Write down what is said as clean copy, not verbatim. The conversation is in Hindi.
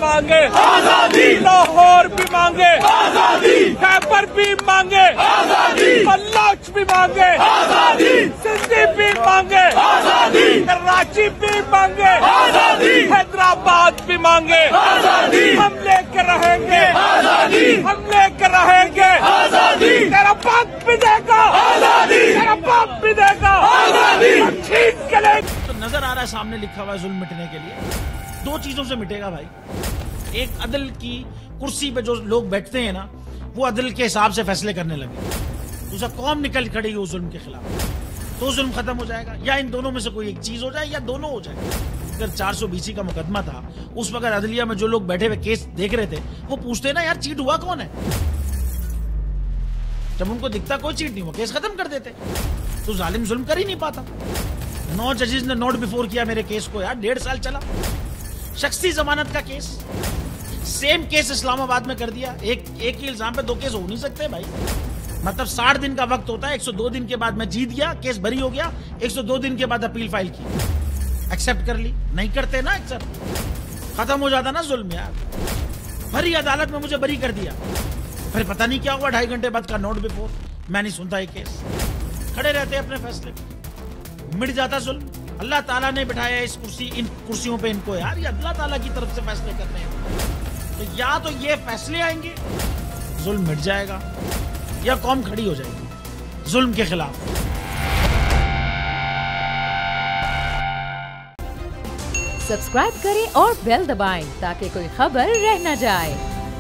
मांगे आजादी, लाहौर भी मांगे आजादी, खैबर भी मांगे आजादी, बल्लोच भी मांगे आजादी, सिंधी भी मांगे आजादी, कराची भी मांगे आजादी, हैदराबाद भी मांगे आजादी। हम लेकर रहेंगे आजादी, हम लेकर रहेंगे आजादी। तेरा बाप भी देगा आजादी, तेरा बाप भी देगा आजादी। छीन के ले तो नजर आ रहा है सामने लिखा हुआ है जुल्म मिटने के लिए दो चीजों से मिटेगा भाई। एक अदल की कुर्सी पे जो लोग बैठते हैं ना, वो अदल के हिसाब से फैसले करने लगे। दूसरा कौम निकल खड़ी उस जुल्म के खिलाफ, तो जुल्म खत्म हो जाएगा। या इन दोनों में से कोई एक चीज हो जाए या दोनों हो जाए। अगर 420 का मुकदमा था, उस वक्त अदलिया में जो लोग बैठे हुए केस देख रहे थे, वो पूछते ना यार चीट हुआ कौन है। जब उनको दिखता कोई चीट नहीं हुआ, केस खत्म कर देते। तो जालिम जुल्म कर ही नहीं पाता। 9 जजेस ने नोट बिफोर किया मेरे केस को यार, 1.5 साल चला। शख्सी जमानत का केस, सेम केस इस्लामाबाद में कर दिया। एक ही इल्जाम पे 2 केस हो नहीं सकते भाई। मतलब 60 दिन का वक्त होता है। 102 दिन के बाद मैं जीत गया, केस बरी हो गया। 102 दिन के बाद अपील फाइल की, एक्सेप्ट कर ली। नहीं करते ना एक्सेप्ट, खत्म हो जाता ना जुल्म यार। भरी अदालत में मुझे बरी कर दिया, फिर पता नहीं क्या हुआ 2.5 घंटे बाद का नोट बिफोर। मैं नहीं सुनता ये केस, खड़े रहते अपने फैसले, मिट जाता जुल्म। अल्लाह ताला ने बिठाया इन कुर्सियों पे इनको यार, ये अल्लाह ताला की तरफ से फैसले करने हैं। तो या तो ये फैसले आएंगे, जुल्म मिट जाएगा, या कौम खड़ी हो जाएगी जुल्म के खिलाफ। सब्सक्राइब करें और बेल दबाएं ताकि कोई खबर रह न जाए।